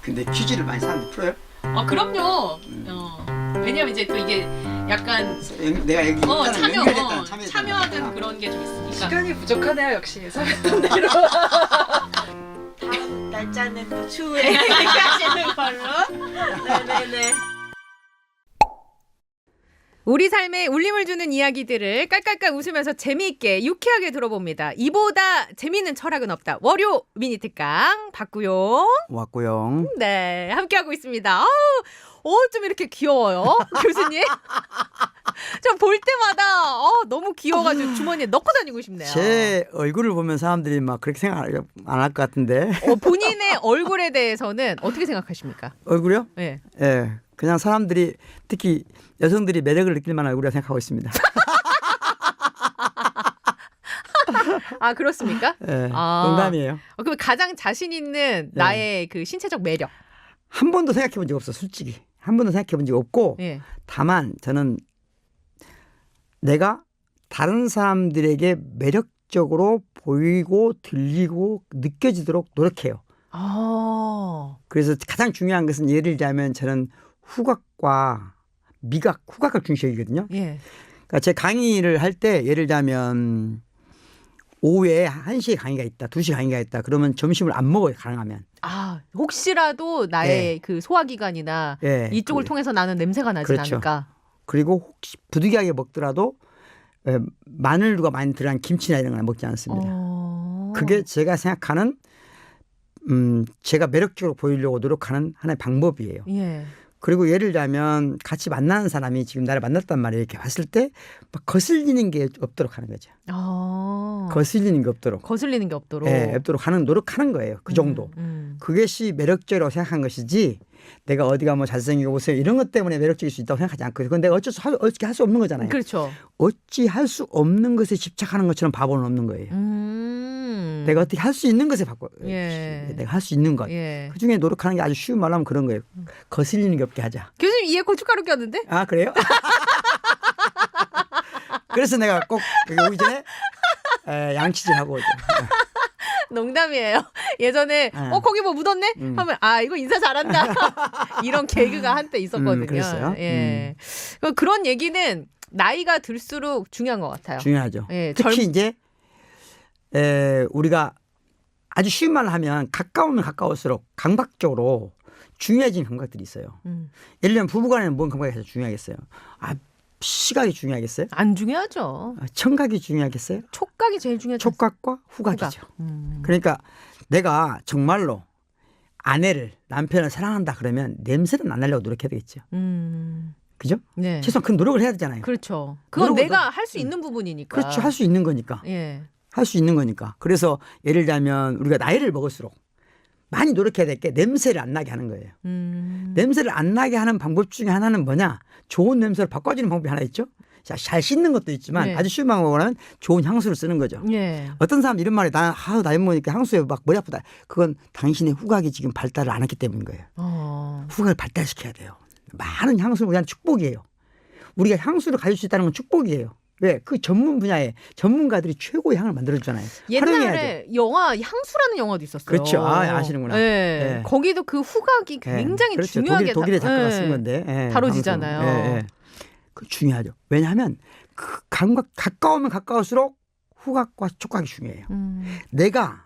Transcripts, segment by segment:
근데 퀴즈를 많이 사람들이 풀어요? 아 그럼요. 왜냐면 이제 또 이게 약간 내가 여기 있다는 연결됐다는 참여하는 그런 게 좀 있으니까. 시간이 부족하네요 역시 예상했던 대로. 다음 날짜는 또 추후에 하시는 걸로. 네네네. 우리 삶에 울림을 주는 이야기들을 깔깔깔 웃으면서 재미있게 유쾌하게 들어봅니다. 이보다 재미있는 철학은 없다. 월요 미니 특강 박구용. 왔고요. 네, 함께하고 있습니다. 좀 이렇게 귀여워요, 교수님. 저 볼 때마다 너무 귀여워가지고 주머니에 넣고 다니고 싶네요. 제 얼굴을 보면 사람들이 막 그렇게 생각 안 할 것 같은데. 본인의 얼굴에 대해서는 어떻게 생각하십니까? 얼굴이요? 네. 예. 그냥 사람들이 특히 여성들이 매력을 느낄 만한 얼굴이라 생각하고 있습니다. 아, 그렇습니까? 예. 농담이에요. 그럼 가장 자신 있는 나의 그 신체적 매력. 한 번도 생각해 본 적 없어, 솔직히. 한 번도 생각해 본 적 없고, 예. 다만 저는 내가 다른 사람들에게 매력적으로 보이고 들리고 느껴지도록 노력해요. 그래서 가장 중요한 것은 예를 들자면 저는 후각과 미각, 후각을 중시하거든요. 예. 그러니까 제 강의를 할 때 예를 들자면 오후에 1시에 강의가 있다, 2시 강의가 있다. 그러면 점심을 안 먹어요, 가능하면. 혹시라도 나의 그 소화기관이나 이쪽을 통해서 나는 냄새가 나지 않을까. 그리고 혹시 부득이하게 먹더라도 마늘류가 많이 들어간 김치나 이런 건 먹지 않습니다. 그게 제가 생각하는 제가 매력적으로 보이려고 노력하는 하나의 방법이에요. 예. 그리고 예를 들자면 같이 만나는 사람이 지금 나를 만났단 말이에요. 이렇게 봤을 때 막 거슬리는 게 없도록 하는 거죠. 거슬리는 게 없도록. 거슬리는 게 없도록. 네, 없도록 하는 노력하는 거예요. 그 정도. 그것이 매력적이라고 생각한 것이지 내가 어디가 뭐 잘생기고 보세요 이런 것 때문에 매력적일 수 있다고 생각하지 않거든요. 그건 내가 어떻게 할 수 없는 거잖아요. 그렇죠. 어찌 할 수 없는 것에 집착하는 것처럼 바보는 없는 거예요. 내가 어떻게 할 수 있는 것에 내가 할 수 있는 것. 그중에 노력하는 게 아주 쉬운 말로 하면 그런 거예요. 거슬리는 게 없게 하자. 교수님 이에 고춧가루 꼈는데? 아 그래요? 그래서 내가 꼭 오기 전에 양치질하고 오죠. 농담이에요. 예전에 거기 뭐 묻었네? 하면 이거 인사 잘한다. 이런 개그가 한때 있었거든요. 그랬어요? 예. 그런 얘기는 나이가 들수록 중요한 것 같아요. 중요하죠. 예, 특히 이제 우리가 아주 쉬운 말을 하면 가까우면 가까울수록 감각적으로 중요해진 감각들이 있어요. 예를 들면 부부간에는 뭔 감각이 가장 중요하겠어요? 시각이 중요하겠어요? 안 중요하죠. 청각이 중요하겠어요? 촉각이 제일 중요하죠. 촉각과 후각이죠. 그러니까 내가 정말로 아내를 남편을 사랑한다 그러면 냄새는 안 나려고 노력해야 되겠죠. 그죠? 네. 최소한 그 노력을 해야 되잖아요. 그렇죠. 그건 내가 할 수 있는 부분이니까. 그렇죠. 할 수 있는 거니까. 예. 할 수 있는 거니까. 그래서 예를 들자면 우리가 나이를 먹을수록 많이 노력해야 될 게 냄새를 안 나게 하는 거예요. 냄새를 안 나게 하는 방법 중에 하나는 뭐냐? 좋은 냄새로 바꿔주는 방법이 하나 있죠. 자, 잘 씻는 것도 있지만 아주 쉬운 방법으로는 좋은 향수를 쓰는 거죠. 예. 어떤 사람 이런 말이 나이 먹으니까 향수에 막 머리 아프다. 그건 당신의 후각이 지금 발달을 안 했기 때문인 거예요. 후각을 발달시켜야 돼요. 많은 향수는 우리한테 축복이에요. 우리가 향수를 가질 수 있다는 건 축복이에요. 왜? 그 전문 분야에 전문가들이 최고의 향을 만들어주잖아요. 옛날에 영화 향수라는 영화도 있었어요. 그렇죠. 아시는구나. 네. 거기도 그 후각이 굉장히 그렇죠. 중요하게 독일의 작가가 쓴 건데 다뤄지잖아요. 그 중요하죠. 왜냐하면 그 감각 가까우면 가까울수록 후각과 촉각이 중요해요. 내가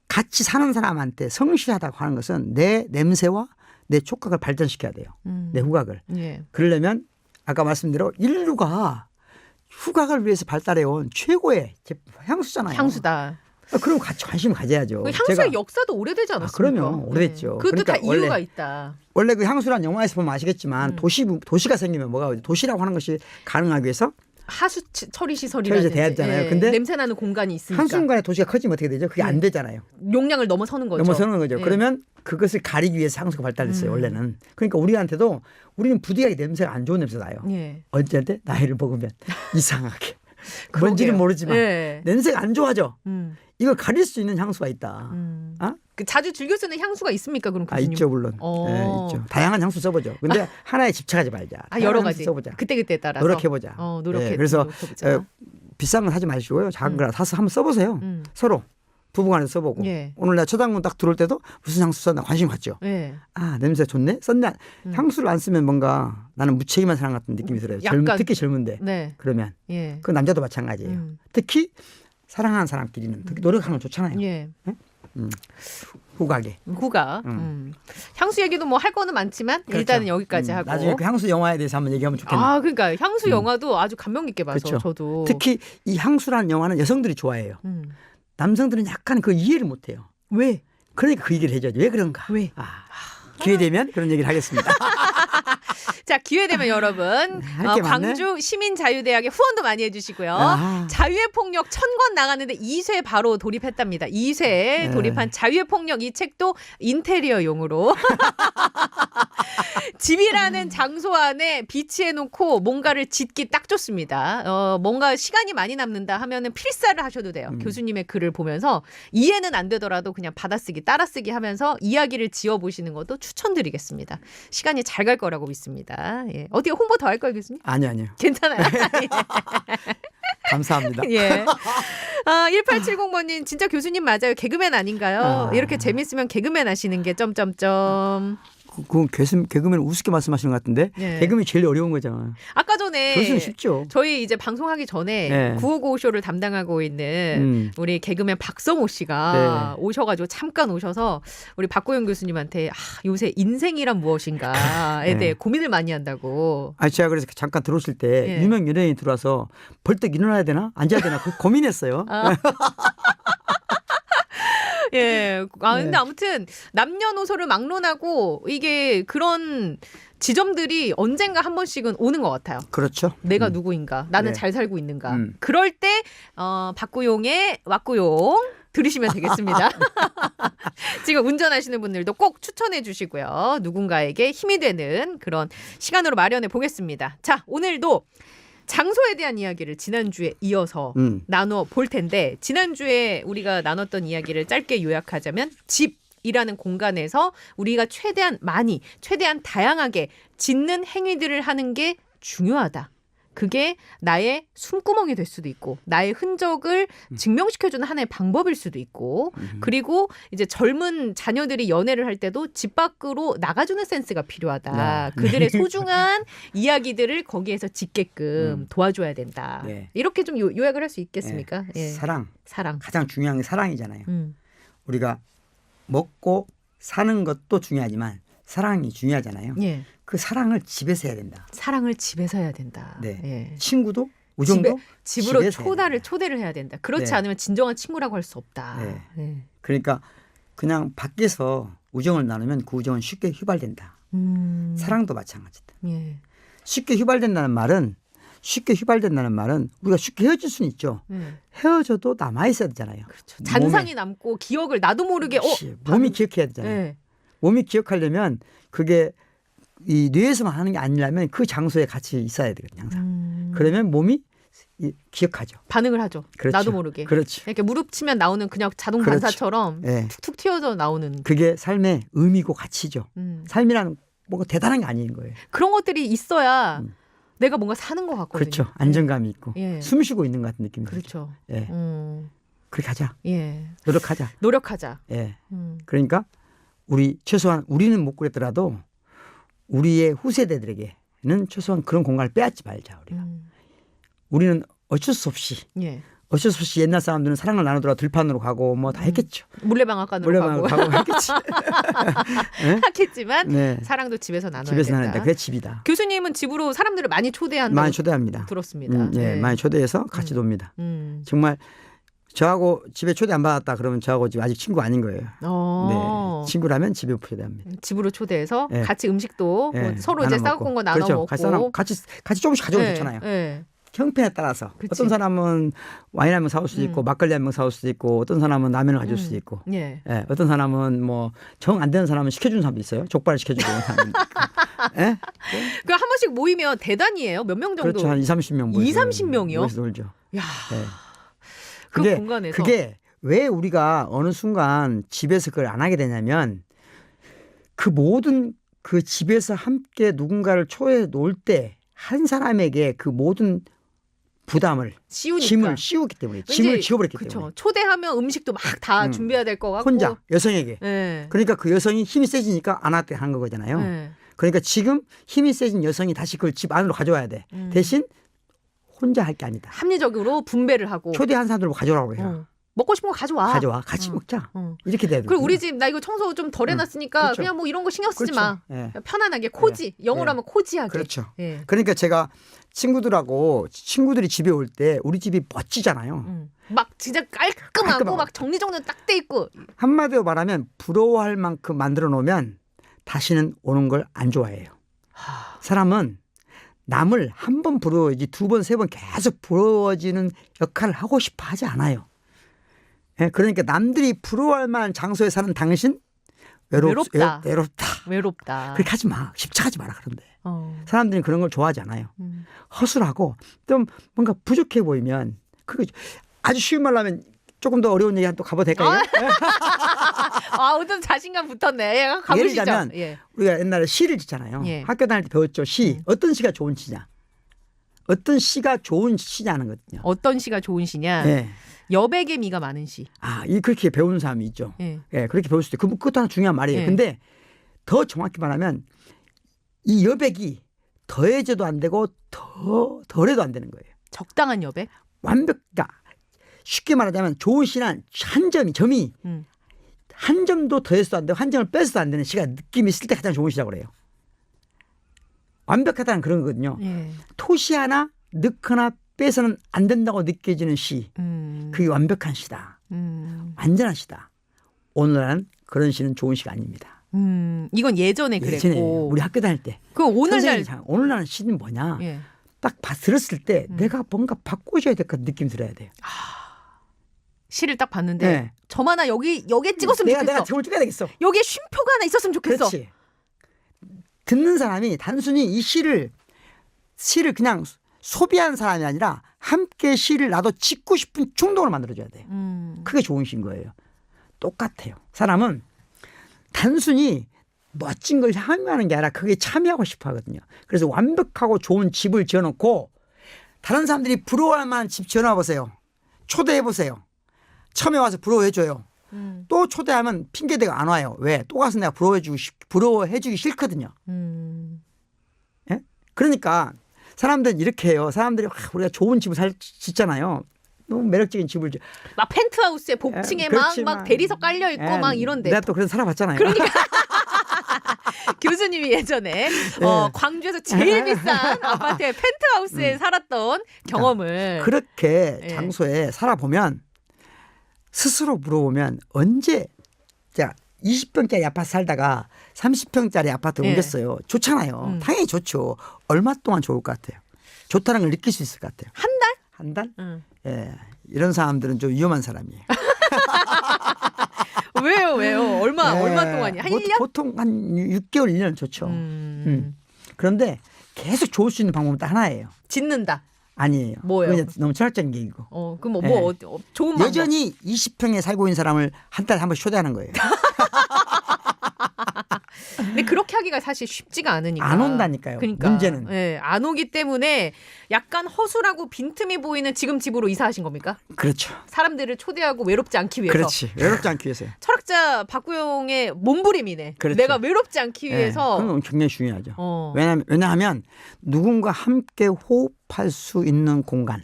같이 사는 사람한테 성실하다고 하는 것은 내 냄새와 내 촉각을 발전시켜야 돼요. 내 후각을. 그러려면 아까 말씀대로 인류가 후각을 위해서 발달해온 최고의 향수잖아요. 향수다. 그럼 같이 관심을 가져야죠. 향수의 역사도 오래되지 않았습니까? 그러면 오래됐죠. 그것도 그러니까 다 이유가 있다. 원래 그 향수란 영화에서 보면 아시겠지만 도시가 생기면 도시라고 하는 것이 가능하기 위해서 하수 처리 시설이라든지 돼야 되잖아요. 근데 냄새 나는 공간이 있으니까 한순간에 도시가 커지면 어떻게 되죠? 그게 안 되잖아요. 용량을 넘어서는 거죠. 넘어서는 거죠. 그러면 그것을 가리기 위해서 향수가 발달됐어요. 원래는. 그러니까 우리한테도 우리는 부득이하게 냄새가 안 좋은 냄새 나요. 언제한테? 나이를 먹으면 이상하게. 뭔지는 모르지만 냄새가 안 좋아져. 이걸 가릴 수 있는 향수가 있다. 자주 즐겨 쓰는 향수가 있습니까? 그럼 교수님? 있죠 물론. 있죠. 다양한 향수 써보죠. 근데 하나에 집착하지 말자. 여러 가지. 써보자. 그때그때 따라서. 노력해보자. 그래서 비싼 건 사지 마시고요. 작은 거라 사서 한번 써보세요. 서로 부부간에서 써보고 예. 오늘 내가 초당문 딱 들어올 때도 무슨 향수 썼나 관심 갖죠. 예. 아 냄새 좋네 썼네. 향수를 안 쓰면 뭔가 나는 무책임한 사람 같은 느낌이 들어요. 약간- 특히 젊은데 네. 그러면 예. 그 남자도 마찬가지예요. 특히 사랑하는 사람끼리는 특히 노력하는 건 좋잖아요. 예. 후각에. 후가. 향수 얘기도 뭐 할 거는 많지만 그렇죠. 일단은 여기까지 하고. 나중에 그 향수 영화에 대해서 한번 얘기하면 좋겠네요. 아, 그러니까 향수 영화도 아주 감명 깊게 봐서 그렇죠. 저도. 특히 이 향수라는 영화는 여성들이 좋아해요. 음. 남성들은 약간 그 이해를 못해요. 왜? 그러니까 그 얘기를 해줘야죠. 왜 그런가? 왜? 기회 되면 그런 얘기를 하겠습니다. 자, 기회 되면 여러분 할게 많네. 광주 시민자유대학에 후원도 많이 해주시고요. 아. 자유의 폭력 1000권 나갔는데 2쇄 바로 돌입했답니다. 2쇄 네. 돌입한 자유의 폭력 이 책도 인테리어용으로 집이라는 장소 안에 비치해놓고 뭔가를 짓기 딱 좋습니다. 뭔가 시간이 많이 남는다 하면은 필사를 하셔도 돼요. 교수님의 글을 보면서 이해는 안 되더라도 그냥 받아쓰기 따라쓰기 하면서 이야기를 지어보시는 것도 추천드리겠습니다. 시간이 잘 갈 거라고 믿습니다. 예. 어떻게 홍보 더 할까요, 교수님? 아니요. 괜찮아요. 감사합니다. 예. 1870번님 진짜 교수님 맞아요. 개그맨 아닌가요? 이렇게 재밌으면 개그맨 하시는 게 점점점. 그건 개그맨 우습게 말씀하시는 것 같은데 예. 개그맨이 제일 어려운 거잖아요. 아까 전에 교수는 쉽죠. 저희 이제 방송하기 전에 네. 955쇼를 담당하고 있는 우리 개그맨 박성호 씨가 네. 오셔가지고 잠깐 오셔서 우리 박고영 교수님한테 요새 인생이란 무엇인가에 네. 대해 고민을 많이 한다고. 제가 그래서 잠깐 들어오실 때 예. 유명 연예인이 들어와서 벌떡 일어나야 되나 앉아야 되나 고민했어요. 예. 근데 네. 아무튼 남녀노소를 막론하고 이게 그런 지점들이 언젠가 한 번씩은 오는 것 같아요. 그렇죠. 내가 누구인가? 나는 네. 잘 살고 있는가? 음. 그럴 때 박구용의 왁구용 들으시면 되겠습니다. 지금 운전하시는 분들도 꼭 추천해 주시고요. 누군가에게 힘이 되는 그런 시간으로 마련해 보겠습니다. 자, 오늘도 장소에 대한 이야기를 지난주에 이어서 나눠 볼 텐데 지난주에 우리가 나눴던 이야기를 짧게 요약하자면 집이라는 공간에서 우리가 최대한 많이, 최대한 다양하게 짓는 행위들을 하는 게 중요하다. 그게 나의 숨구멍이 될 수도 있고 나의 흔적을 증명시켜주는 하나의 방법일 수도 있고 그리고 이제 젊은 자녀들이 연애를 할 때도 집 밖으로 나가주는 센스가 필요하다. 네. 그들의 소중한 이야기들을 거기에서 짓게끔 도와줘야 된다. 네. 이렇게 좀 요약을 할 수 있겠습니까? 네. 예. 사랑. 사랑. 가장 중요한 게 사랑이잖아요. 음. 우리가 먹고 사는 것도 중요하지만 사랑이 중요하잖아요. 예. 그 사랑을 집에서 해야 된다. 사랑을 집에서 해야 된다. 네. 예. 친구도 우정도 집으로 집에서 해야 된다. 초대를 해야 된다. 그렇지 네. 않으면 진정한 친구라고 할 수 없다. 네. 예. 그러니까 그냥 밖에서 우정을 나누면 그 우정은 쉽게 휘발된다. 사랑도 마찬가지다. 예. 쉽게 휘발된다는 말은 우리가 쉽게 헤어질 수는 있죠. 헤어져도 남아 있어야 되잖아요. 그렇죠. 잔상이 남고 기억을 나도 모르게 몸이 기억해야 되잖아요. 예. 몸이 기억하려면 그게 이 뇌에서만 하는 게 아니라면 그 장소에 같이 있어야 되거든요. 항상. 그러면 몸이 기억하죠. 반응을 하죠. 그렇죠. 나도 모르게. 그렇죠. 이렇게 무릎 치면 나오는 그냥 자동 그렇죠. 반사처럼 네. 툭툭 튀어져 나오는 그게 삶의 의미고 가치죠. 삶이라는 뭐가 대단한 게 아닌 거예요. 그런 것들이 있어야 내가 뭔가 사는 것 같거든요. 그렇죠. 안정감이 있고 예. 숨 쉬고 있는 것 같은 느낌이 들죠. 그렇죠. 예. 그렇게 하자. 예. 노력하자. 노력하자. 예. 그러니까 최소한 우리는 못 그랬더라도 우리의 후세대들에게는 최소한 그런 공간을 빼앗지 말자. 우리는 어쩔 수 없이 예. 옛날 사람들은 사랑을 나누더라 들판으로 가고 뭐 다 했겠죠. 물레방앗간으로 가고 했겠지. 네? 하겠지만 네. 사랑도 집에서 나눠야 집에서 된다. 나눈다. 그게 집이다. 교수님은 집으로 사람들을 많이 초대한다고 많이 초대합니다. 들었습니다. 예, 많이 초대해서 같이 놉니다. 정말 저하고 집에 초대 안 받았다 그러면 저하고 지금 아직 친구 아닌 거예요. 네, 친구라면 집에 초대합니다. 집으로 초대해서 예. 같이 음식도 예, 뭐 서로 이제 나눠 싸고 먹고. 온 거 나눠 그렇죠. 먹고 같이 조금씩 가져오면 좋잖아요. 예. 형편에 따라서 그치. 어떤 사람은 와인 한 명 사올 수도 있고 막걸리 한 명 사올 수도 있고 어떤 사람은 라면을 가져올 수도 있고 예. 예, 어떤 사람은 뭐 정 안 되는 사람은 시켜주는 사람도 있어요. 족발을 시켜주고 있는 사람도 있고. 예? 그 한 번씩 모이면 대단이에요. 몇 명 정도? 그렇죠. 한 20-30명 20-30명이요? 모여서 놀죠. 야. 예. 그 공간에서 그게 왜 우리가 어느 순간 집에서 그걸 안 하게 되냐면 그 모든 그 집에서 함께 누군가를 초대해 놓을 때 한 사람에게 그 모든 부담을 씌우니까. 짐을 씌우기 때문에 왠지- 짐을 지워버렸기 그쵸. 때문에 초대하면 음식도 막 다 준비해야 될 것 같고. 혼자 여성에게 네. 그러니까 그 여성이 힘이 세지니까 안 하게 한 거잖아요. 네. 그러니까 지금 힘이 세진 여성이 다시 그걸 집 안으로 가져와야 돼. 대신 혼자 할 게 아니다. 합리적으로 분배를 하고. 초대한 사람들 가져오라고 해요. 먹고 싶은 거 가져와. 가져와 같이 먹자. 이렇게 돼야 돼. 그리고 우리 집 나 이거 청소 좀 덜 해놨으니까 그렇죠. 그냥 뭐 이런 거 신경 쓰지 그렇죠. 마. 예. 편안하게 코지. 영어로 예. 하면 코지하게. 그렇죠. 예. 그러니까 제가 친구들이 집에 올 때 우리 집이 멋지잖아요. 막 진짜 깔끔하고 깔끔하고. 막 정리정돈 딱 돼 있고. 한마디로 말하면 부러워할 만큼 만들어 놓으면 다시는 오는 걸 안 좋아해요. 사람은 남을 한 번 부러워야지 두 번, 세 번 계속 부러워지는 역할을 하고 싶어 하지 않아요. 예, 그러니까 남들이 부러워할 만한 장소에 사는 당신 외롭다. 외롭다. 외롭다. 그렇게 하지 마. 집착하지 마라 그런데. 사람들이 그런 걸 좋아하지 않아요. 음. 허술하고 좀 뭔가 부족해 보이면 그게 아주 쉬운 말로 하면 조금 더 어려운 얘기 또 가봐도 될까요? 아, 오늘 자신감 붙었네. 예, 가보시죠. 예를 들자면 예. 우리가 옛날에 시를 짓잖아요. 예. 학교 다닐 때 배웠죠. 시. 어떤 시가 좋은 시냐. 어떤 시가 좋은 시냐는 거거든요. 어떤 시가 좋은 시냐? 예. 여백의 미가 많은 시. 아, 그렇게 배우는 사람이 있죠. 예. 예, 그렇게 배울 수도 있고 그것도 하나 중요한 말이에요. 예. 근데 더 정확히 말하면 이 여백이 더해져도 안 되고 덜해도 안 되는 거예요. 적당한 여백? 완벽가 쉽게 말하자면 좋은 시는 한 점이 한 점도 더해서도 안 되고 한 점을 빼서도 안 되는 시가 느낌이 있을 때 가장 좋은 시라고 그래요. 완벽하다는 그런 거거든요. 예. 토시 하나 넣거나 빼서는 안 된다고 느껴지는 시. 그게 완벽한 시다. 완전한 시다. 오늘은 그런 시는 좋은 시가 아닙니다. 이건 예전에 그랬고. 예전에 우리 학교 다닐 때. 그 오늘날 선생님이 오늘날 시는 뭐냐. 예. 딱 들었을 때 내가 뭔가 바꿔줘야 될 것 느낌 들어야 돼요. 시를 딱 봤는데 네. 저만 여기에 찍었으면 내가 좋겠어. 저걸 찍어야 되겠어. 여기에 쉼표가 하나 있었으면 좋겠어. 그렇지. 듣는 사람이 단순히 이 시를 그냥 소비한 사람이 아니라 함께 시를 나도 짓고 싶은 충동을 만들어줘야 돼요. 그게 좋은 시인 거예요. 똑같아요. 사람은 단순히 멋진 걸 향유하는 게 아니라 그게 참여하고 싶어 하거든요. 그래서 완벽하고 좋은 집을 지어놓고 다른 사람들이 부러워할 만한 집 지어놔 보세요. 초대해 보세요. 처음에 와서 부러워해줘요. 또 초대하면 핑계대고 안 와요. 왜? 또 가서 내가 부러워해주기 싫거든요. 예? 그러니까 사람들은 이렇게 해요. 사람들이 우리가 좋은 집을 짓잖아요. 너무 매력적인 집을 막 펜트하우스에 복층에 막 대리석 깔려 있고 막 이런데. 내가 또 그래서 살아봤잖아요. 그러니까 교수님이 예전에 광주에서 제일 비싼 아파트의 펜트하우스에 살았던 경험을 그렇게 예. 장소에 살아보면 스스로 물어보면 언제 자 20평짜리 아파트 살다가 30평짜리 아파트 예. 옮겼어요. 좋잖아요. 당연히 좋죠. 얼마 동안 좋을 것 같아요. 좋다는 걸 느낄 수 있을 것 같아요. 한 달? 한 달? 예. 이런 사람들은 좀 위험한 사람이에요. 왜요? 얼마 예. 동안이? 한 1년? 보통 한 6개월, 1년 좋죠. 그런데 계속 좋을 수 있는 방법은 딱 하나예요. 짓는다. 아니에요. 뭐예요? 그냥 너무 철학적인 얘기고. 그럼 예. 좋은 방법. 여전히 20평에 살고 있는 사람을 한 달에 한 번씩 초대하는 거예요. 근데 그렇게 하기가 사실 쉽지가 않으니까. 안 온다니까요. 그러니까. 문제는. 예, 안 오기 때문에 약간 허술하고 빈틈이 보이는 지금 집으로 이사하신 겁니까? 그렇죠. 사람들을 초대하고 외롭지 않기 위해서. 그렇지. 외롭지 않기 위해서요. 철학자 박구용의 몸부림이네. 그렇죠. 내가 외롭지 않기 예, 위해서. 그건 굉장히 중요하죠. 어. 왜냐하면 누군가 함께 호흡할 수 있는 공간.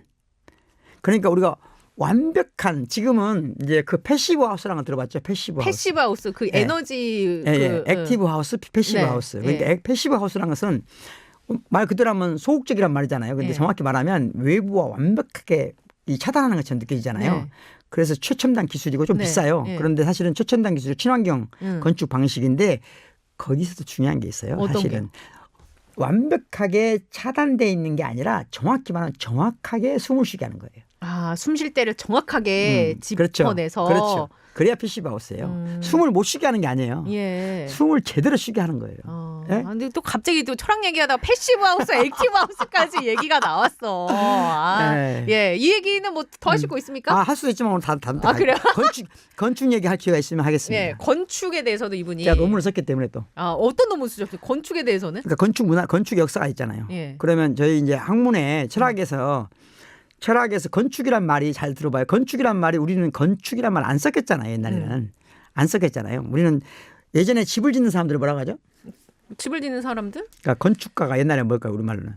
그러니까 우리가 완벽한 지금은 이제 그 패시브 하우스라는 거 들어봤죠? 패시브 하우스. 패시브 하우스 그 예. 에너지 액티브 하우스, 패시브 네. 하우스. 그러니까 예. 패시브 하우스라는 것은 말 그대로 하면 소극적이란 말이잖아요. 근데 예. 정확히 말하면 외부와 완벽하게 이 차단하는 것처럼 느껴지잖아요. 네. 그래서 최첨단 기술이고 좀 네. 비싸요. 예. 그런데 사실은 최첨단 기술이 친환경 건축 방식인데 거기서도 중요한 게 있어요. 어떤 사실은 완벽하게 차단돼 있는 게 아니라 정확히 말하면 정확하게 숨을 쉬게 하는 거예요. 숨 쉴 때를 정확하게 짚어내서. 그렇죠. 그래야 패시브 하우스예요. 숨을 못 쉬게 하는 게 아니에요. 예. 숨을 제대로 쉬게 하는 거예요. 예? 근데 또 갑자기 또 철학 얘기하다가 패시브 하우스, 액티브 하우스까지 얘기가 나왔어. 네. 예, 이 얘기는 뭐 더 하실 거 있습니까? 할 수도 있지만 오늘 그래요? 건축 얘기할 기회가 있으면 하겠습니다. 예, 건축에 대해서도 이분이 제가 논문을 썼기 때문에 또. 어떤 논문 쓰셨어요? 건축에 대해서는? 그러니까 건축 역사가 있잖아요. 예. 그러면 저희 이제 학문에 철학에서 철학에서 건축이란 말이 잘 들어봐요. 건축이란 말이 우리는 건축이란 말 안 썼겠잖아요. 옛날에는. 안 썼겠잖아요. 우리는 예전에 집을 짓는 사람들을 뭐라고 하죠? 집을 짓는 사람들? 그러니까 건축가가 옛날에 뭘까요? 우리말로는.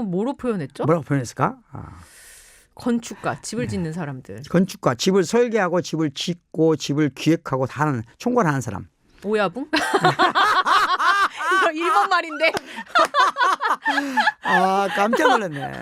뭐로 표현했죠? 뭐라고 표현했을까? 건축가, 집을 짓는 사람들. 건축가, 집을 설계하고 집을 짓고 집을 기획하고 다 하는 총괄하는 사람. 오야붕? 이거 일본 말인데. 깜짝 놀랐네.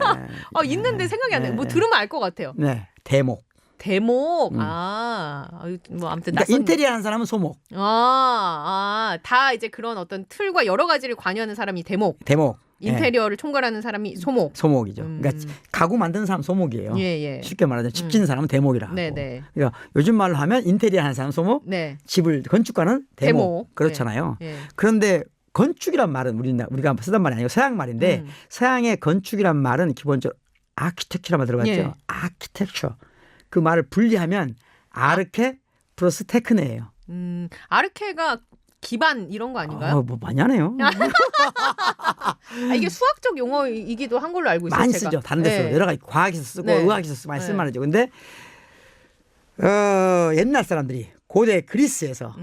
있는데 생각이 안 나요. 뭐 네. 들으면 알 것 같아요. 네, 대목. 대목. 뭐 아무튼 그러니까 인테리어 하는 사람은 소목. 다 이제 그런 어떤 틀과 여러 가지를 관여하는 사람이 대목. 대목. 인테리어를 총괄하는 사람이 소목. 소목이죠. 그러니까 가구 만드는 사람 소목이에요. 예. 쉽게 말하자면 집 짓는 사람은 대목이라. 네네. 그러니까 요즘 말로 하면 인테리어 하는 사람 소목, 네. 집을 건축가는 대목. 대목. 그렇잖아요. 예. 그런데 건축이란 말은 우리가 쓰던 말이 아니고 서양 말인데 서양의 건축이란 말은 기본적으로 아키텍처란 말 들어갔죠. 예. 아키텍처. 그 말을 분리하면 아르케 플러스 테크네예요. 아르케가 기반 이런 거 아닌가요? 뭐 많이 하네요. 이게 수학적 용어이기도 한 걸로 알고 있어요. 많이 제가. 쓰죠. 다른 데서 네. 여러 가지 과학에서 쓰고 네. 의학에서 쓰고 많이 쓴 네. 말이죠. 근데 옛날 사람들이 고대 그리스에서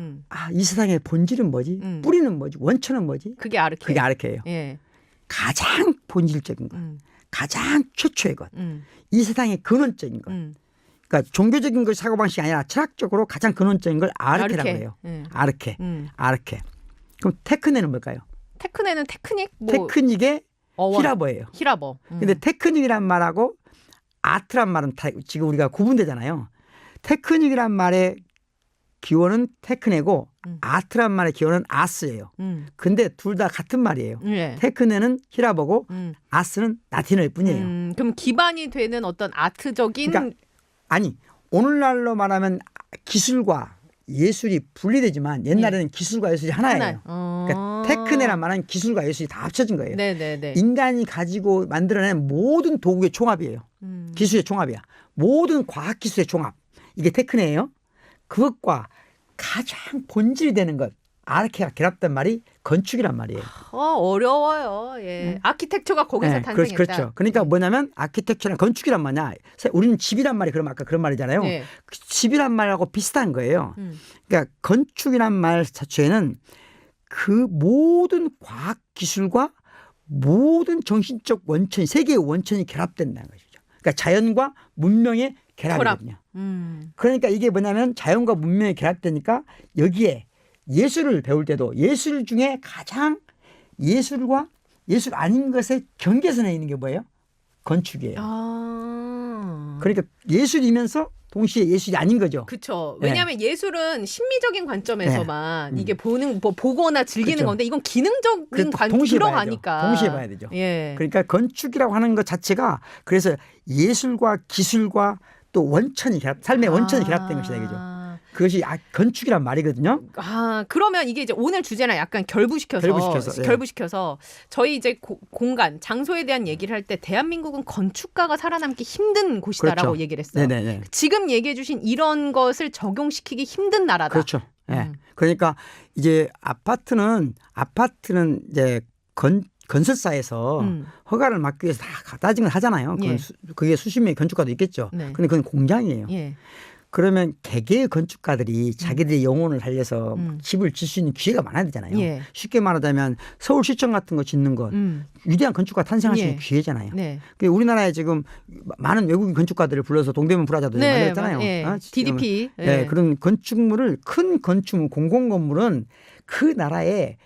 이 세상의 본질은 뭐지? 뿌리는 뭐지? 원천은 뭐지? 그게 아르케. 그게 아르케예요. 예. 가장 본질적인 것, 가장 최초의 것, 이 세상의 근원적인 것. 그러니까 종교적인 것 사고방식이 아니라 철학적으로 가장 근원적인 걸 아르케라고 아르케. 해요. 예. 아르케. 그럼 테크네는 뭘까요? 테크네는 테크닉? 테크닉의 어원. 히라버예요. 히라버. 근데 테크닉이란 말하고 아트란 말은 지금 우리가 구분되잖아요. 테크닉이란 말의 기원은 테크네고 아트란 말의 기원은 아스예요. 근데 둘 다 같은 말이에요. 예. 테크네는 히라버고 아스는 라틴어일 뿐이에요. 그럼 기반이 되는 어떤 아트적인 그러니까 아니 오늘날로 말하면 기술과 예술이 분리되지만 옛날에는 기술과 예술이 하나예요. 그러니까 테크네란 말은 기술과 예술이 다 합쳐진 거예요. 네네네. 인간이 가지고 만들어낸 모든 도구의 총합이에요. 기술의 총합이야. 모든 과학기술의 총합. 이게 테크네예요. 그것과 가장 본질이 되는 것 아르케가 결합된 말이 건축이란 말이에요. 어려워요. 예. 아키텍처가 거기서 탄생했다. 그렇죠. 그러니까 뭐냐면 아키텍처랑 건축이란 말이냐. 우리는 집이란 말이 그럼 아까 그런 말이잖아요. 네. 그 집이란 말하고 비슷한 거예요. 그러니까 건축이란 말 자체는 그 모든 과학 기술과 모든 정신적 원천이 세계의 원천이 결합된다는 것이죠. 그러니까 자연과 문명의 결합이거든요. 그러니까 이게 뭐냐면 자연과 문명이 결합되니까 여기에 예술을 배울 때도 예술 중에 가장 예술과 예술 아닌 것의 경계선에 있는 게 뭐예요? 건축이에요. 그러니까 예술이면서 동시에 예술이 아닌 거죠. 그렇죠. 네. 왜냐하면 예술은 심미적인 관점에서만 네. 이게 보거나 즐기는 그렇죠. 건데 이건 기능적인 그래서 관점 동시에 들어가니까 봐야죠. 동시에 봐야 되죠. 예. 그러니까 건축이라고 하는 것 자체가 그래서 예술과 기술과 또 원천이 삶의 원천이 결합된 것이다 이거죠. 그것이 건축이란 말이거든요. 그러면 이게 이제 오늘 주제랑 약간 결부시켜서 저희 이제 공간, 장소에 대한 얘기를 할 때 대한민국은 건축가가 살아남기 힘든 곳이다라고 그렇죠. 얘기를 했어요. 네네네. 지금 얘기해 주신 이런 것을 적용시키기 힘든 나라다. 그렇죠. 네. 그러니까 이제 아파트는 이제 건설사에서 허가를 받기 위해서 다 따지는 걸 하잖아요. 예. 그게 수십 명의 건축가도 있겠죠. 네. 근데 그건 공장이에요. 예. 그러면 개개의 건축가들이 자기들의 영혼을 살려서 집을 짓 수 있는 기회가 많아야 되잖아요. 예. 쉽게 말하자면 서울시청 같은 거 짓는 것 위대한 건축가 탄생할 수 있는 예. 기회잖아요. 네. 우리나라에 지금 많은 외국인 건축가들을 불러서 동대문 프라자도 만들었잖아요. 예. 어? DDP. 네, 그런 건축물을 큰 건축물 공공건물은 그 나라에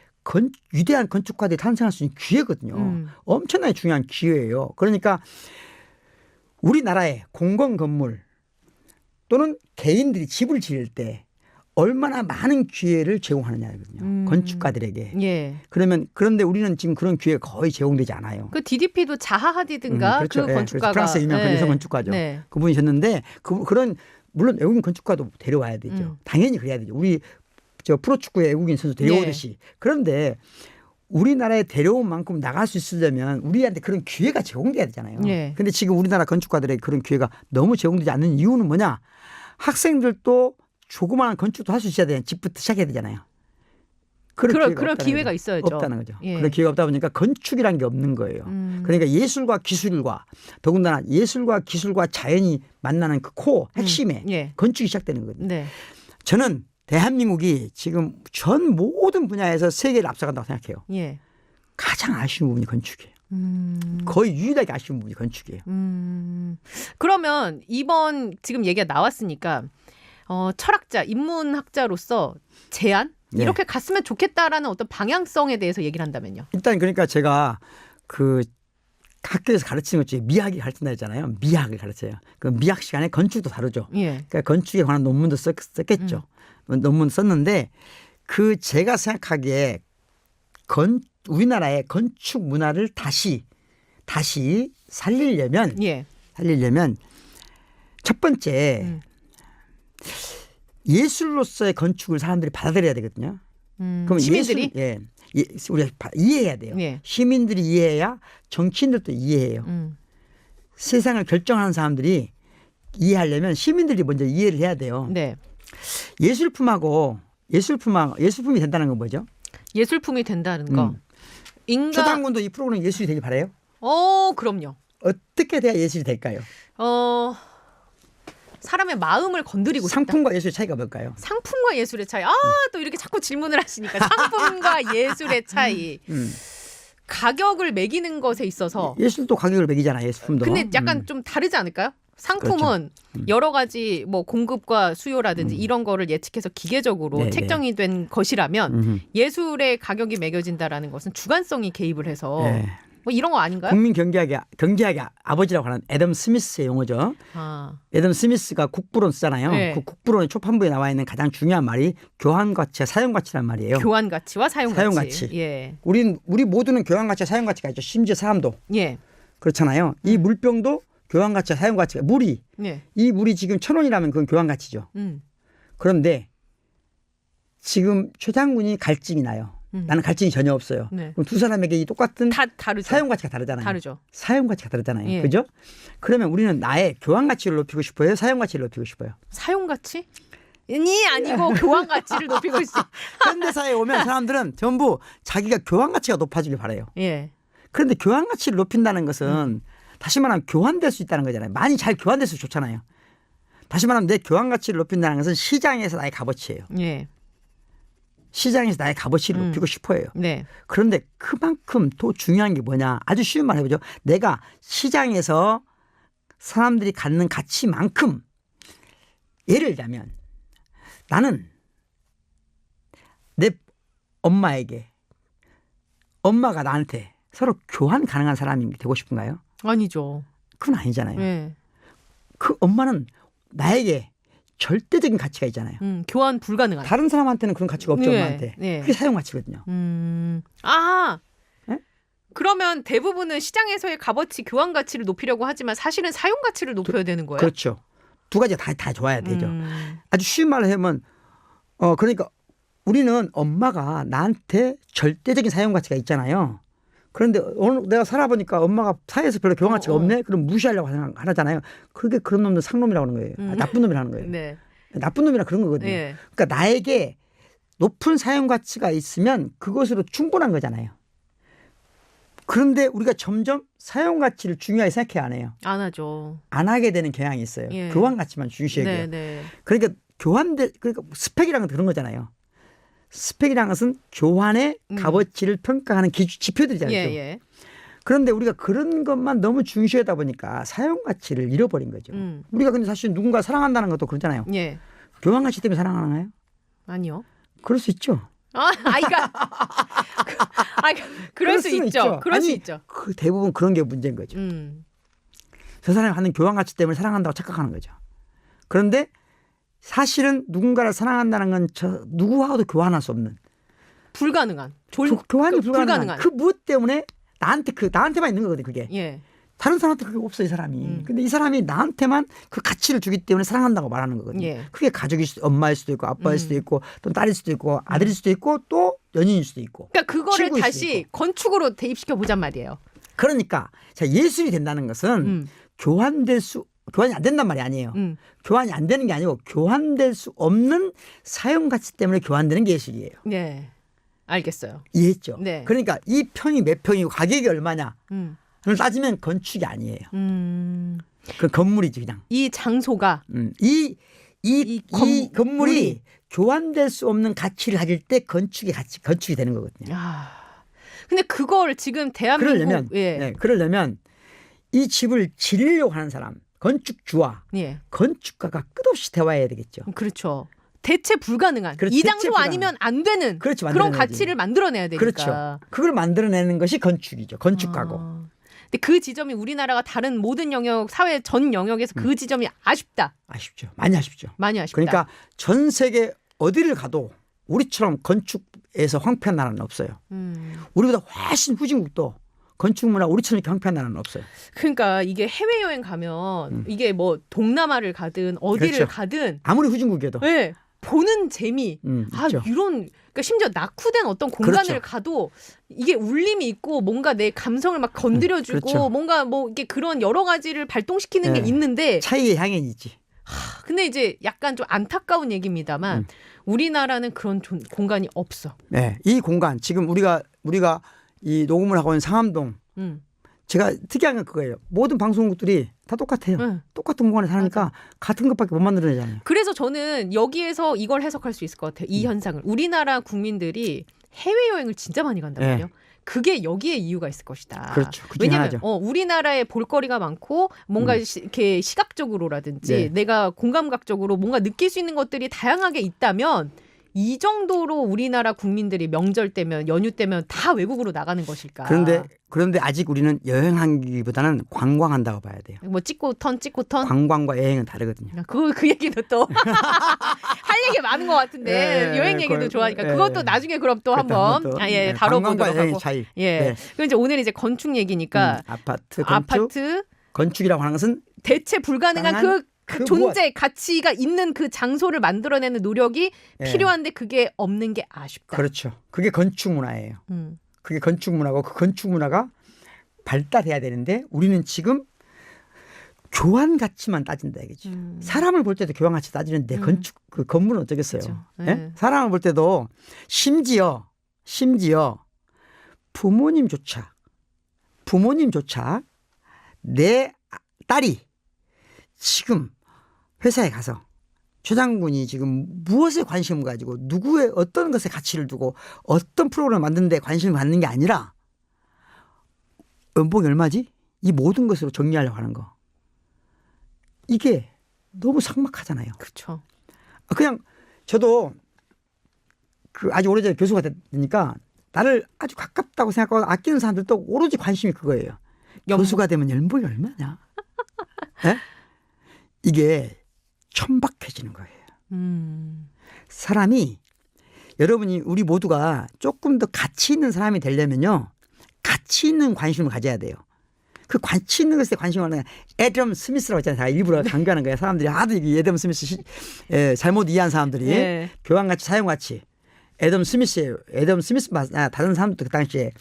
위대한 건축가들이 탄생할 수 있는 기회거든요. 엄청나게 중요한 기회예요. 그러니까 우리나라의 공공건물 또는 개인들이 집을 지을 때 얼마나 많은 기회를 제공하느냐거든요. 건축가들에게. 예. 그런데 우리는 지금 그런 기회가 거의 제공되지 않아요. 그 DDP도 자하 하디든가 그렇죠. 그 예, 건축가가 프랑스 유명한 여성 건축가죠. 네. 그분이셨는데 그런 물론 외국인 건축가도 데려와야 되죠. 당연히 그래야 되죠. 우리 프로축구의 외국인 선수 데려오듯이. 네. 그런데 우리나라에 데려온 만큼 나갈 수 있으려면 우리한테 그런 기회가 제공돼야 되잖아요. 네. 그런데 지금 우리나라 건축가들에게 그런 기회가 너무 제공되지 않는 이유는 뭐냐? 학생들도 조그마한 건축도 할 수 있어야 되잖아요. 집부터 시작해야 되잖아요. 그런 기회가 있어야죠. 없다는 거죠. 예. 그런 기회가 없다 보니까 건축이란 게 없는 거예요. 그러니까 예술과 기술과 더군다나 예술과 기술과 자연이 만나는 그 코어 핵심에 예. 건축이 시작되는 거거든요. 네. 저는 대한민국이 지금 전 모든 분야에서 세계를 앞서간다고 생각해요. 예. 가장 아쉬운 부분이 건축이에요. 거의 유일하게 아쉬운 부분이 건축이에요. 그러면 이번 지금 얘기가 나왔으니까 철학자, 인문학자로서 제안 네. 이렇게 갔으면 좋겠다라는 어떤 방향성에 대해서 얘기를 한다면요. 일단 그러니까 제가 그 학교에서 가르치는 것 중에 미학을 가르친다 했잖아요. 미학을 가르쳐요. 그 미학 시간에 건축도 다루죠. 예. 그러니까 건축에 관한 논문도 썼겠죠. 논문 썼는데 그 제가 생각하기에 우리나라의 건축 문화를 다시 살리려면 예. 첫 번째 예술로서의 건축을 사람들이 받아들여야 되거든요. 그럼 시민들이 우리가 이해해야 돼요. 예. 시민들이 이해해야 정치인들도 이해해요. 세상을 결정하는 사람들이 이해하려면 시민들이 먼저 이해를 해야 돼요. 네. 예술품이 된다는 건 뭐죠? 예술품이 된다는 거. 초당군도 이 프로그램 예술이 되길 바라요? 그럼요. 어떻게 돼야 예술이 될까요? 사람의 마음을 건드리고 싶다. 상품과 예술의 차이가 뭘까요? 상품과 예술의 차이. 또 이렇게 자꾸 질문을 하시니까 상품과 예술의 차이. 가격을 매기는 것에 있어서. 예술도 가격을 매기잖아요. 예술품도. 근데 약간 좀 다르지 않을까요? 상품은 그렇죠. 여러 가지 뭐 공급과 수요라든지 이런 거를 예측해서 기계적으로 네, 책정이 된 것이라면 예술의 가격이 매겨진다라는 것은 주관성이 개입을 해서 네. 뭐 이런 거 아닌가요? 국민 경제학의 아버지라고 하는 애덤 스미스의 용어죠. 애덤 스미스가 국부론 쓰잖아요. 네. 그 국부론의 초판부에 나와 있는 가장 중요한 말이 교환가치와 사용가치란 말이에요. 교환 가치와 사용 사용가치. 예. 우리 모두는 교환가치와 사용가치가 있죠. 심지어 사람도 예. 그렇잖아요. 이 물병도 교환가치와 사용가치가 예. 이 물이 지금 1,000원이라면 그건 교환가치죠. 그런데 지금 최 장군이 갈증이 나요. 나는 갈증이 전혀 없어요. 네. 그럼 두 사람에게 이 똑같은 다르죠. 사용가치가 다르잖아요. 다르죠. 사용가치가 다르잖아요. 예. 그죠? 그러면 우리는 나의 교환가치를 높이고 싶어요? 사용가치를 높이고 싶어요? 사용 가치? 이 아니고 교환 가치를 높이고 있어. 현대사에 오면 사람들은 전부 자기가 교환가치가 높아지길 바라요. 예. 그런데 교환가치를 높인다는 것은 다시 말하면 교환될 수 있다는 거잖아요. 많이 잘 교환돼서 좋잖아요. 다시 말하면 내 교환가치를 높인다는 것은 시장에서 나의 값어치예요. 예. 시장에서 나의 값어치를 높이고 싶어요. 네. 그런데 그만큼 더 중요한 게 뭐냐. 아주 쉬운 말 해보죠. 내가 시장에서 사람들이 갖는 가치만큼 예를 들자면 나는 내 엄마가 나한테 서로 교환 가능한 사람이 되고 싶은가요? 아니죠. 그건 아니잖아요. 예. 그 엄마는 나에게 절대적인 가치가 있잖아요. 교환 불가능한. 다른 사람한테는 그런 가치가 없죠. 네, 엄마한테. 네. 그게 사용가치거든요. 네? 그러면 대부분은 시장에서의 값어치, 교환 가치를 높이려고 하지만 사실은 사용 가치를 높여야 되는 거예요. 그렇죠. 두 가지가 다 좋아야 되죠. 아주 쉬운 말로 하면 그러니까 우리는 엄마가 나한테 절대적인 사용 가치가 있잖아요. 그런데 내가 살아보니까 엄마가 사회에서 별로 교환 가치가 없네? 그럼 무시하려고 하잖아요. 그게 그런 놈들 상놈이라고 하는 거예요. 나쁜 놈이라는 거예요. 네. 나쁜 놈이라 그런 거거든요. 네. 그러니까 나에게 높은 사용 가치가 있으면 그것으로 충분한 거잖아요. 그런데 우리가 점점 사용 가치를 중요하게 생각해 안 해요. 안 하죠. 안 하게 되는 경향이 있어요. 예. 교환 가치만 중시해요. 네, 네. 그러니까 그러니까 스펙이라는 건 그런 거잖아요. 스펙이라는 것은 교환의 값어치를 평가하는 지표들이잖아요. 예, 예. 그런데 우리가 그런 것만 너무 중시하다 보니까 사용 가치를 잃어버린 거죠. 우리가 근데 사실 누군가 사랑한다는 것도 그렇잖아요. 예. 교환 가치 때문에 사랑하나요? 아니요. 그럴 수 있죠. 그럴 수 수는 있죠. 그럴 수 아니, 있죠. 대부분 그런 게 문제인 거죠. 저 사람이 하는 교환 가치 때문에 사랑한다고 착각하는 거죠. 그런데 사실은 누군가를 사랑한다는 건 누구하고도 교환할 수 없는 불가능한. 교환이 불가능한. 그 무엇 때문에 나한테만 있는 거거든요. 그게 예. 다른 사람한테 그게 없어 이 사람이. 근데 이 사람이 나한테만 그 가치를 주기 때문에 사랑한다고 말하는 거거든요. 예. 그게 엄마일 수도 있고 아빠일 수도 있고 또 딸일 수도 있고 아들일 수도 있고 또 연인일 수도 있고. 그러니까 그거를 친구일 수도 다시 있고. 건축으로 대입시켜 보잔 말이에요. 그러니까 예술이 된다는 것은 교환이 안 된단 말이 아니에요. 교환이 안 되는 게 아니고 교환될 수 없는 사용 가치 때문에 교환되는 게 예술이에요. 네. 알겠어요. 이해했죠? 네. 그러니까 이 평이 몇 평이고 가격이 얼마냐? 음. 를 따지면 건축이 아니에요. 음. 그 건물이지 그냥. 이 장소가 이 건물이 건물이 교환될 수 없는 가치를 가질 때 건축이 되는 거거든요. 아. 근데 그걸 지금 대한민국 그러려면 예. 네, 그러려면 이 집을 지으려고 하는 사람, 건축주와 예. 건축가가 끝없이 대화해야 되겠죠. 그렇죠. 대체 불가능한 그렇죠. 이 대체 장소 불가능한. 아니면 안 되는 그렇죠. 그런 만들어내야지. 가치를 만들어내야 되니까. 그렇죠. 그걸 만들어내는 것이 건축이죠. 건축가고. 근데 그 지점이 우리나라가 다른 모든 영역, 사회 전 영역에서 그 지점이 아쉽다. 아쉽죠. 많이 아쉽죠. 많이 아쉽다. 그러니까 전 세계 어디를 가도 우리처럼 건축에서 황폐한 나라는 없어요. 우리보다 훨씬 후진국도 건축 문화 우리처럼 이렇게 황폐한 나라는 없어요. 그러니까 이게 해외여행 가면 이게 뭐 동남아를 가든 어디를 그렇죠. 가든 아무리 후진국이어도. 네, 보는 재미. 있죠. 이런 그러니까 심지어 낙후된 어떤 공간을 그렇죠. 가도 이게 울림이 있고 뭔가 내 감성을 막 건드려주고 그렇죠. 뭔가 뭐 이게 그런 여러 가지를 발동시키는 네. 게 있는데 차이의 향연이지. 근데 이제 약간 좀 안타까운 얘기입니다만 우리나라는 그런 공간이 없어. 네, 이 공간 지금 우리가 이 녹음을 하고 있는 상암동 제가 특이한 건 그거예요. 모든 방송국들이 다 똑같아요. 응. 똑같은 공간에 사니까 같은 것밖에 못 만들어내잖아요. 그래서 저는 여기에서 이걸 해석할 수 있을 것 같아요. 이 현상을. 우리나라 국민들이 해외여행을 진짜 많이 간단 네. 말이에요. 그게 여기에 이유가 있을 것이다. 그렇죠. 그 중에 왜냐하면 하나죠. 우리나라에 볼거리가 많고 뭔가 이렇게 시각적으로라든지 네. 내가 공감각적으로 뭔가 느낄 수 있는 것들이 다양하게 있다면 이 정도로 우리나라 국민들이 명절 때면 연휴 때면 다 외국으로 나가는 것일까? 그런데 아직 우리는 여행하기보다는 관광한다고 봐야 돼요. 뭐 찍고 턴 관광과 여행은 다르거든요. 그 얘기도 또 할 얘기 많은 것 같은데 예, 여행 얘기도 그걸- 좋아하니까 예. 그것도 나중에 그럼 또 한번 네, 다뤄보도록 관광과 여행의 하고 차이. 예. 네. 그럼 이제 오늘 이제 건축 얘기니까 아파트 건축 아파트 건축이라고 하는 것은 대체 불가능한 가능한 그 그 존재 가치가 있는 그 장소를 만들어내는 노력이 예. 필요한데 그게 없는 게 아쉽다. 그렇죠. 그게 건축 문화예요. 음. 그게 건축 문화고 그 건축 문화가 발달해야 되는데 우리는 지금 교환 가치만 따진다 이거지. 사람을 볼 때도 교환 가치 따지는데 건축 그 건물은 어쩌겠어요. 그렇죠. 예? 네. 사람을 볼 때도 심지어 부모님조차 내 딸이 지금 회사에 가서 최 장군이 지금 무엇에 관심을 가지고 누구의 어떤 것에 가치를 두고 어떤 프로그램을 만드는 데 관심을 갖는 게 아니라 연봉이 얼마지? 이 모든 것으로 정리하려고 하는 거. 이게 너무 삭막하잖아요. 그렇죠. 그냥 저도 그 아주 오래전에 교수가 되니까 나를 아주 가깝다고 생각하고 아끼는 사람들도 오로지 관심이 그거예요. 교수가 되면 연봉이 얼마냐? 네? 이게 천박해지는 거예요. 사람이 여러분이 우리 모두가 조금 더 가치 있는 사람이 되려면요. 가치 있는 관심을 가져야 돼요. 그 가치 있는 것에 관심을 하는 애덤 스미스라고 했잖아요. 다 일부러 강조하는 거예요. 사람들이 하도 이 애덤 스미스 잘못 이해한 사람들이 예. 교환가치, 사용가치. 애덤 스미스예요. 애덤 스미스 다른 사람들도 그 당시에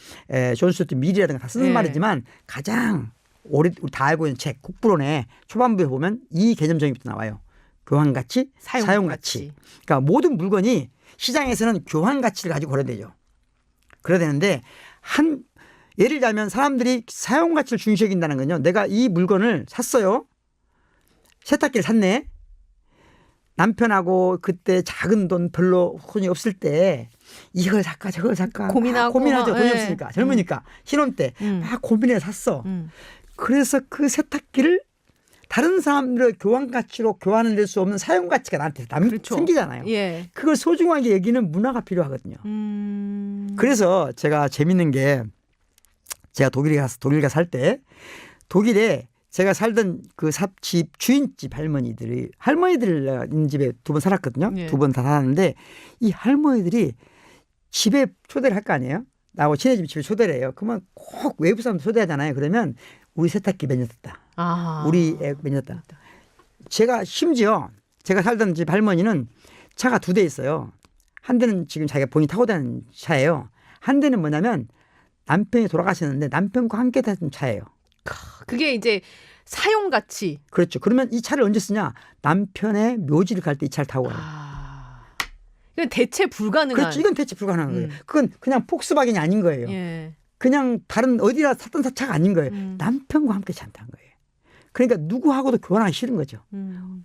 존 스튜어트 밀이라든가 다 쓰는 예. 말이지만 가장 우리 다 알고 있는 책 국부론의 초반부에 보면 이 개념 정의부터 나와요. 교환가치, 사용가치. 그러니까 모든 물건이 시장에서는 교환가치를 가지고 거래되죠. 그래야 되는데 예를 들면 사람들이 사용가치를 중시 여긴다는 건요. 내가 이 물건을 샀어요. 세탁기를 샀네. 남편하고 그때 작은 돈 별로 돈이 없을 때 이걸 살까 저걸 살까 고민하죠. 돈이 없으니까 젊으니까 신혼 때 막 고민해서 샀어. 그래서 그 세탁기를 다른 사람들의 교환 가치로 교환을 낼 수 없는 사용 가치가 나한테 그렇죠. 생기잖아요. 예. 그걸 소중하게 여기는 문화가 필요하거든요. 그래서 제가 재밌는 게 제가 독일 가서 살 때 독일에 제가 살던 그 집 주인집 할머니들 집에 2번 살았거든요. 예. 2번 다 살았는데 이 할머니들이 집에 초대를 할 거 아니에요. 나하고 친해지면 집에 초대를 해요. 그러면 꼭 외부 사람 초대하잖아요. 그러면 우리 세탁기 몇 년 됐다. 우리 애 몇 년 됐다. 제가 심지어 제가 살던 집 할머니는 차가 2대 있어요. 한 대는 지금 자기가 본인이 타고 다니는 차예요. 한 대는 뭐냐면 남편이 돌아가셨는데 남편과 함께 타던 차예요. 그게 이제 사용 가치. 그렇죠. 그러면 이 차를 언제 쓰냐? 남편의 묘지를 갈 때 이 차를 타고 가요. 이건 대체 불가능한. 그렇지. 이건 대체 불가능한 거예요. 그건 그냥 폭스바겐이 아닌 거예요. 예. 그냥 다른 어디나 탔던 차가 아닌 거예요. 음. 남편과 함께 산다는 거예요. 그러니까 누구하고도 교환하기 싫은 거죠.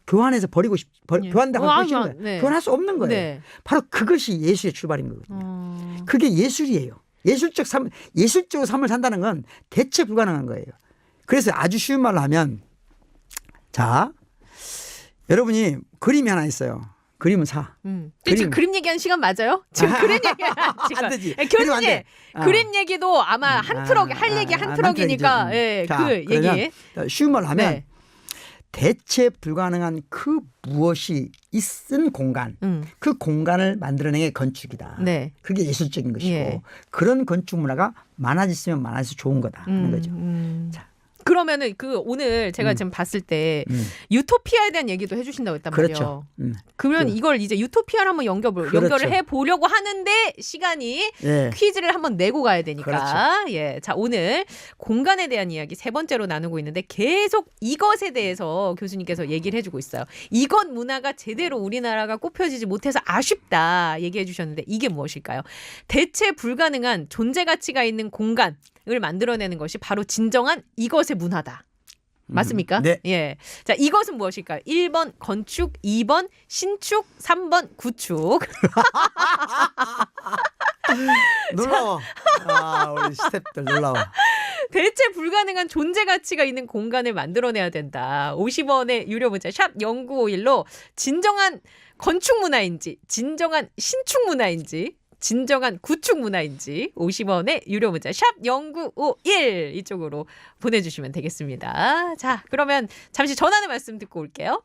교환해서 버리고 예. 교환당하기 아니요. 싫은 거예요. 네. 교환할 수 없는 거예요. 네. 바로 그것이 예술의 출발인 거거든요. 그게 예술이에요. 예술적으로 삶을 산다는 건 대체 불가능한 거예요. 그래서 아주 쉬운 말로 하면 자, 여러분이 그림이 하나 있어요. 그림은 사. 지금 그림 얘기하는 시간 맞아요? 지금 그림 얘기하는 시간. 안 되지. 예, 그림 안 교수님, 돼. 그림 얘기도 아마 한 트럭, 할 얘기 한 트럭이니까, 트럭이죠. 예, 자, 그 그러면 얘기. 쉬운 말로 하면 네. 대체 불가능한 그 무엇이 있은 공간, 그 공간을 만들어낸 게 건축이다. 네. 그게 예술적인 것이고 예. 그런 건축 문화가 많아졌으면 많아질수록 좋은 거다 하는 거죠. 자. 그러면은 그 오늘 제가 지금 봤을 때 유토피아에 대한 얘기도 해주신다고 했단 그렇죠. 말이에요. 그러면 이걸 이제 유토피아를 한번 그렇죠. 연결을 해 보려고 하는데 시간이 예. 퀴즈를 한번 내고 가야 되니까. 그렇죠. 예. 자, 오늘 공간에 대한 이야기 세 번째로 나누고 있는데 계속 이것에 대해서 교수님께서 얘기를 해주고 있어요. 이것 문화가 제대로 우리나라가 꼽혀지지 못해서 아쉽다 얘기해 주셨는데 이게 무엇일까요? 대체 불가능한 존재 가치가 있는 공간을 만들어내는 것이 바로 진정한 이것의 문화다. 맞습니까? 네. 예. 자, 이것은 무엇일까요? 1번 건축, 2번 신축, 3번 구축. 놀라워. 우리 스태프들 놀라워. 대체 불가능한 존재 가치가 있는 공간을 만들어내야 된다. 50원의 유료 문자 샵 0951로 진정한 건축 문화인지 진정한 신축 문화인지 진정한 구축 문화인지 50원의 유료 문자 샵 0951 이쪽으로 보내주시면 되겠습니다. 자, 그러면 잠시 전하는 말씀 듣고 올게요.